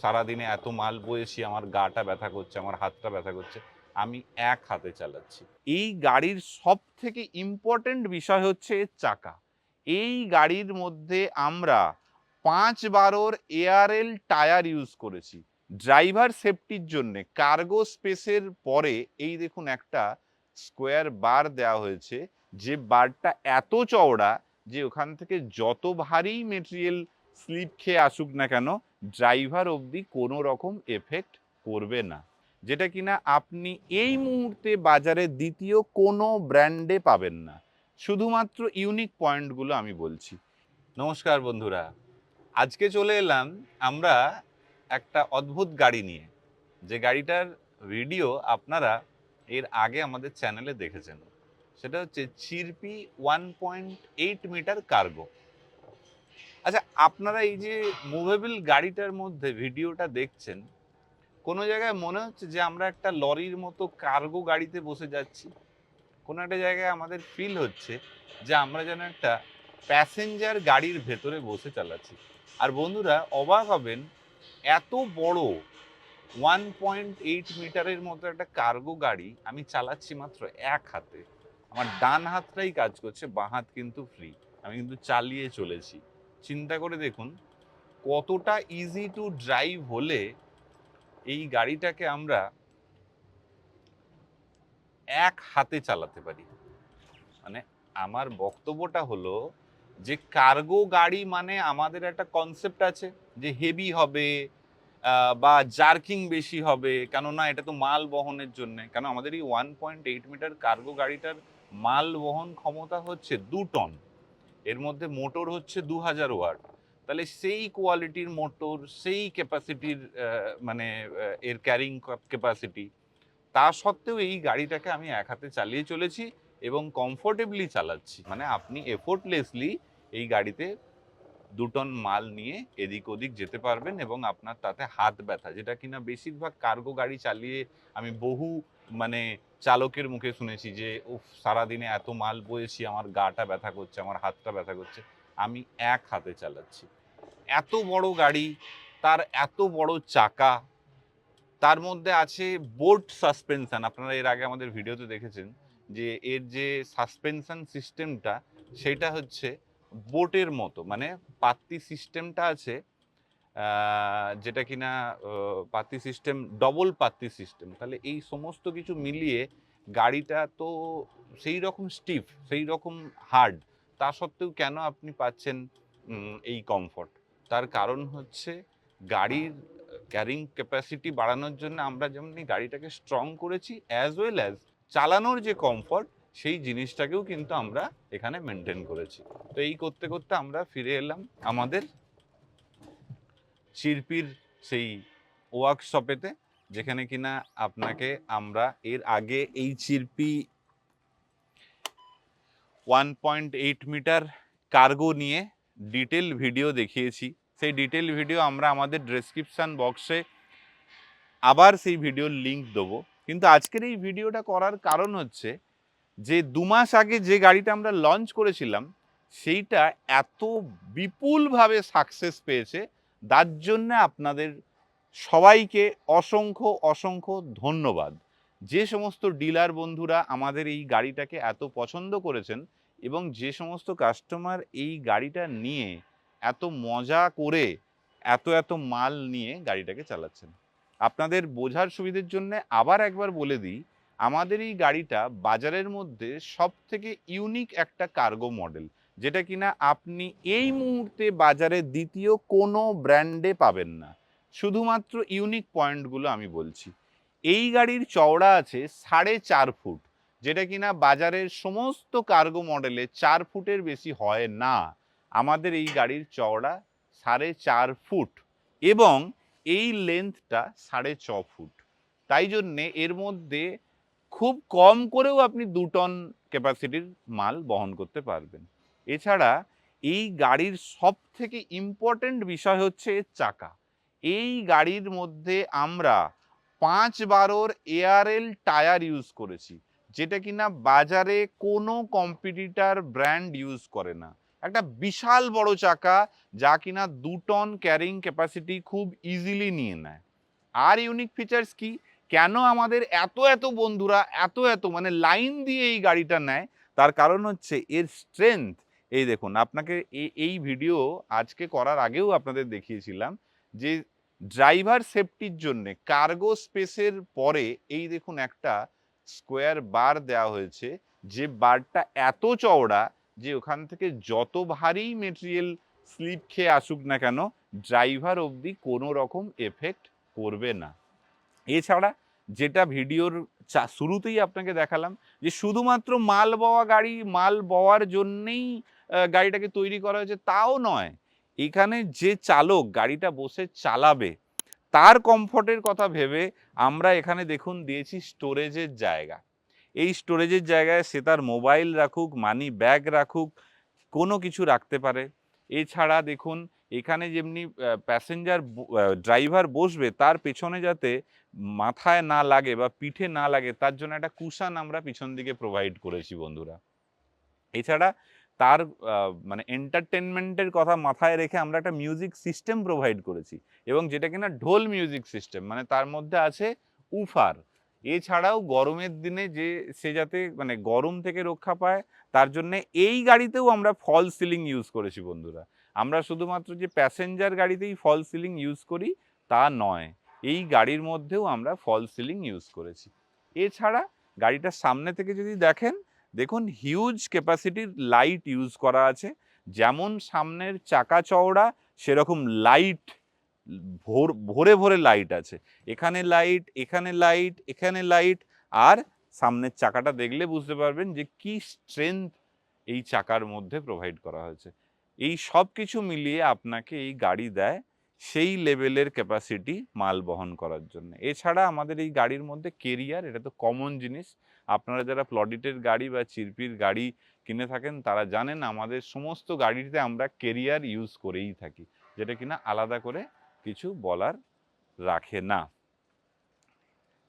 সারাদিনে এত মাল বয়েছি, আমার গাটা ব্যথা করছে, আমার হাতটা ব্যথা করছে, আমি এক হাতে চালাচ্ছি। এই গাড়ির সবথেকে ইম্পর্টেন্ট বিষয় হচ্ছে এর চাকা। এই গাড়ির মধ্যে আমরা 5/12 এআরএল টায়ার ইউজ করেছি ড্রাইভার সেফটির জন্যে। কার্গো স্পেসের পরে এই দেখুন একটা স্কোয়ার বার দেওয়া হয়েছে, যে বারটা এত চওড়া যে ওখান থেকে যত ভারী মেটেরিয়াল স্লিপ খেয়ে আসুক না কেন, ড্রাইভার অবধি কোনো রকম এফেক্ট করবে না। যেটা কিনা আপনি এই মুহূর্তে বাজারে দ্বিতীয় কোনো ব্র্যান্ডে পাবেন না। শুধুমাত্র ইউনিক পয়েন্টগুলো আমি বলছি। নমস্কার বন্ধুরা, আজকে চলে এলাম আমরা একটা অদ্ভুত গাড়ি নিয়ে, যে গাড়িটার ভিডিও আপনারা এর আগে আমাদের চ্যানেলে দেখেছেন। সেটা হচ্ছে চিরপি 1.8 মিটার কার্গো। আচ্ছা, আপনারা এই যে মুভেবল গাড়িটার মধ্যে ভিডিওটা দেখছেন, কোনো জায়গায় মনে হচ্ছে যে আমরা একটা লরির মতো কার্গো গাড়িতে বসে যাচ্ছি। কোনো একটা জায়গায় আমাদের ফিল হচ্ছে যে আমরা যেন একটা প্যাসেঞ্জার গাড়ির ভেতরে বসে চালাচ্ছি। আর বন্ধুরা অবাক হবেন, এত বড় 1.8 মিটারের মতো একটা কার্গো গাড়ি আমি চালাচ্ছি মাত্র এক হাতে। আমার ডান হাতটাই কাজ করছে, বাঁ হাত কিন্তু ফ্রি। আমি কিন্তু চালিয়ে চলেছি। চিন্তা করে দেখুন কতটা ইজি টু ড্রাইভ হলে এই গাড়িটাকে আমরা এক হাতে চালাতে পারি। মানে আমার বক্তব্যটা হলো যে কার্গো গাড়ি মানে আমাদের একটা কনসেপ্ট আছে যে হেভি হবে বা জার্কিং বেশি হবে, কেননা এটা তো মাল বহনের জন্য। কেন আমাদের এই 1.8 মিটার কার্গো গাড়িটার মাল বহন ক্ষমতা হচ্ছে 2 টন, এর মধ্যে মোটর হচ্ছে 2000 ওয়াট। তাহলে সেই কোয়ালিটির মোটর, সেই ক্যাপাসিটির মানে এর ক্যারিং ক্যাপাসিটি, তা সত্ত্বেও এই গাড়িটাকে আমি এক হাতে চালিয়ে চলেছি এবং কমফোর্টেবলি চালাচ্ছি। মানে আপনি এফোর্টলেসলি এই গাড়িতে 2 টন মাল নিয়ে এদিক ওদিক যেতে পারবেন এবং আপনার তাতে হাত ব্যথা, যেটা কিনা বেশিরভাগ কার্গো গাড়ি চালিয়ে আমি বহু মানে চালকের মুখে শুনেছি যে উফ, সারাদিনে এত মাল বয়েছি, আমার গাটা ব্যথা করছে, আমার হাতটা ব্যথা করছে, আমি এক হাতে চালাচ্ছি। এত বড় গাড়ি, তার এত বড় চাকা, তার মধ্যে আছে বোট সাসপেনশন। আপনারা এর আগে আমাদের ভিডিওতে দেখেছেন যে এর যে সাসপেনশন সিস্টেমটা সেটা হচ্ছে বোটের মতো, মানে পাত্তি সিস্টেমটা আছে, যেটা কিনা পাত্তি সিস্টেম, ডবল পাত্তি সিস্টেম। তাহলে এই সমস্ত কিছু মিলিয়ে গাড়িটা তো সেই রকম স্টিফ, সেই রকম হার্ড, তা সত্ত্বেও কেন আপনি পাচ্ছেন এই কমফর্ট? তার কারণ হচ্ছে গাড়ির ক্যারিং ক্যাপাসিটি বাড়ানোর জন্য আমরা যেমন এই গাড়িটাকে স্ট্রং করেছি, অ্যাজ ওয়েল অ্যাজ চালানোর যে কমফর্ট সেই জিনিসটাকেও কিন্তু আমরা এখানে মেনটেন করেছি। তো এই করতে করতে আমরা ফিরে এলাম আমাদের চিরপির সেই ওয়ার্কশপেতে, যেখানে কিনা আপনাকে আমরা এর আগে এই চিরপি 1.8 মিটার কার্গো নিয়ে ডিটেল ভিডিও দেখিয়েছি। সেই ডিটেল ভিডিও আমরা আমাদের ডেসক্রিপশন বক্সে আবার সেই ভিডিওর লিঙ্ক দেবো। কিন্তু আজকের এই ভিডিওটা করার কারণ হচ্ছে যে 2 মাস আগে যে গাড়িটা আমরা লঞ্চ করেছিলাম সেইটা এত বিপুলভাবে সাকসেস পেয়েছে, তার জন্য আপনাদের সবাইকে অসংখ্য অসংখ্য ধন্যবাদ। যে সমস্ত ডিলার বন্ধুরা আমাদের এই গাড়িটাকে এত পছন্দ করেছেন এবং যে সমস্ত কাস্টমার এই গাড়িটা নিয়ে এত মজা করে এত এত মাল নিয়ে গাড়িটাকে চালাচ্ছেন। আপনাদের বোঝার সুবিধের জন্য আবার একবার বলে দিই, আমাদের এই গাড়িটা বাজারের মধ্যে সবথেকে ইউনিক একটা কার্গো মডেল, যেটা কিনা আপনি এই মুহূর্তে বাজারে দ্বিতীয় কোনো ব্র্যান্ডে পাবেন না। শুধুমাত্র ইউনিক পয়েন্টগুলো আমি বলছি। এই গাড়ির চওড়া আছে 4.5 ফুট, যেটা কিনা বাজারের সমস্ত কার্গো মডেলে 4 ফুটের বেশি হয় না। আমাদের এই গাড়ির চওড়া 4.5 ফুট এবং এই লেন্থটা 6.5 ফুট। তাই জন্যে এর মধ্যে খুব কম করেও আপনি 2 টন ক্যাপাসিটির মাল বহন করতে পারবেন। এছাড়া এই গাড়ির সবথেকে ইম্পর্ট্যান্ট বিষয় হচ্ছে এর চাকা। এই গাড়ির মধ্যে আমরা 5/12 এআরএল টায়ার ইউজ করেছি, যেটা কিনা বাজারে কোনো কম্পিটিটর ব্র্যান্ড ইউজ করে না। একটা বিশাল বড় চাকা, যা কিনা 2 টন ক্যারিং ক্যাপাসিটি খুব ইজিলি নিয়ে নেয়। আর ইউনিক ফিচার্স কি, কেন আমাদের এত এত বন্ধুরা এত এত মানে লাইন দিয়ে এই গাড়িটা নেয়, তার কারণ হচ্ছে এর স্ট্রেংথ। এই দেখুন, আপনাকে এই ভিডিও আজকে করার আগেও আপনাদের দেখিয়েছিলাম যে ড্রাইভার সেফটির জন্য কার্গো স্পেসের পরে এই দেখুন একটা স্কোয়ার বার দেওয়া হয়েছে, যে বারটা এত চওড়া যে ওখান থেকে যত ভারী মেটেরিয়াল স্লিপ খেয়ে আসুক না কেন, ড্রাইভার অবধি কোনো রকম এফেক্ট করবে না। এছাড়া যেটা ভিডিওর শুরুতেই আপনাকে দেখালাম, যে শুধুমাত্র মাল বওয়া গাড়ি, মাল বওয়ার জন্যেই গাড়িটাকে তৈরি করা হয়েছে তাও নয়। এখানে যে চালক গাড়িটা বসে চালাবে তার কমফর্টের কথা ভেবে আমরা এখানে দেখুন দিয়েছি স্টোরেজের জায়গা। এই স্টোরেজের জায়গায় সে তার মোবাইল রাখুক, মানি ব্যাগ রাখুক, কোনো কিছু রাখতে পারে। এছাড়া দেখুন এখানে যেমনি প্যাসেঞ্জার ড্রাইভার বসবে তার পেছনে যাতে মাথায় না লাগে বা পিঠে না লাগে, তার জন্য একটা কুশন আমরা পিছন দিকে প্রোভাইড করেছি বন্ধুরা। এছাড়া তার মানে এন্টারটেনমেন্টের কথা মাথায় রেখে আমরা একটা মিউজিক সিস্টেম প্রোভাইড করেছি, এবং যেটা কিনা ঢোল মিউজিক সিস্টেম, মানে তার মধ্যে আছে উফার। এছাড়াও গরমের দিনে যে সে যাতে মানে গরম থেকে রক্ষা পায়, তার জন্য এই গাড়িতেও আমরা ফল সিলিং ইউজ করেছি বন্ধুরা। আমরা শুধুমাত্র যে প্যাসেঞ্জার গাড়িতেই ফল সিলিং ইউজ করি তা নয়, এই গাড়ির মধ্যেও আমরা ফল সিলিং ইউজ করেছি। এছাড়া গাড়িটার সামনে থেকে যদি দেখেন, দেখুন হিউজ ক্যাপাসিটির লাইট ইউজ করা আছে। যেমন সামনের চাকা চওড়া, সেরকম লাইট ভরে ভরে লাইট আছে। এখানে লাইট, এখানে লাইট, এখানে লাইট, আর সামনের চাকাটা দেখলে বুঝতে পারবেন যে কি স্ট্রেংথ এই চাকার মধ্যে প্রোভাইড করা হয়েছে। এই সব কিছু মিলিয়ে আপনাকে এই গাড়ি দেয় সেই লেভেলের ক্যাপাসিটি মাল বহন করার জন্য। এছাড়া আমাদের এই গাড়ির মধ্যে কেরিয়ার, এটা তো কমন জিনিস। আপনারা যারা প্লডিটের গাড়ি বা চিরপির গাড়ি কিনে থাকেন তারা জানেন আমাদের সমস্ত গাড়িতে আমরা কেরিয়ার ইউজ করেই থাকি, যেটা কিনা আলাদা করে কিছু বলার রাখে না।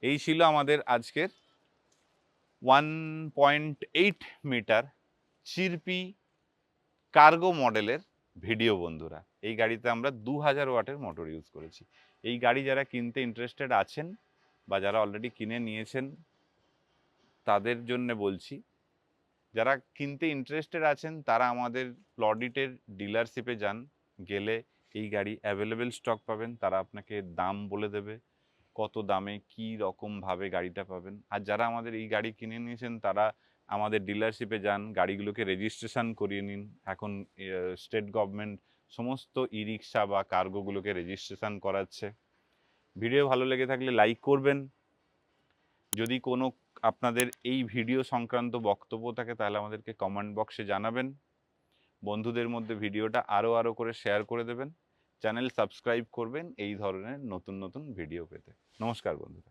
এই ছিল আমাদের আজকের 1.8 মিটার চিরপি কার্গো মডেলের ভিডিও বন্ধুরা। এই গাড়িতে আমরা 2000 ওয়াটের মোটর ইউজ করেছি। এই গাড়ি যারা কিনতে ইন্টারেস্টেড আছেন বা যারা অলরেডি কিনে নিয়েছেন তাদের জন্য বলছি, যারা কিনতে ইন্টারেস্টেড আছেন তারা আমাদের প্লডিটের ডিলারশিপে যান, গেলে এই গাড়ি অ্যাভেলেবেল স্টক পাবেন। তারা আপনাকে দাম বলে দেবে, কত দামে কী রকমভাবে গাড়িটা পাবেন। আর যারা আমাদের এই গাড়ি কিনে নিয়েছেন তারা আমাদের ডিলারশিপে যান, গাড়িগুলোকে রেজিস্ট্রেশন করিয়ে নিন। এখন স্টেট গভর্নমেন্ট সমস্ত ই রিক্সা বা কার্গোগুলোকে রেজিস্ট্রেশন করাচ্ছে। ভিডিও ভালো লেগে থাকলে লাইক করবেন। যদি কোনো আপনাদের এই ভিডিও সংক্রান্ত বক্তব্য থাকে তাহলে আমাদেরকে কমেন্ট বক্সে জানাবেন। বন্ধুদের মধ্যে ভিডিওটা আরও করে শেয়ার করে দেবেন। চ্যানেল সাবস্ক্রাইব করবেন এই ধরনের নতুন নতুন ভিডিও পেতে। নমস্কার বন্ধুরা।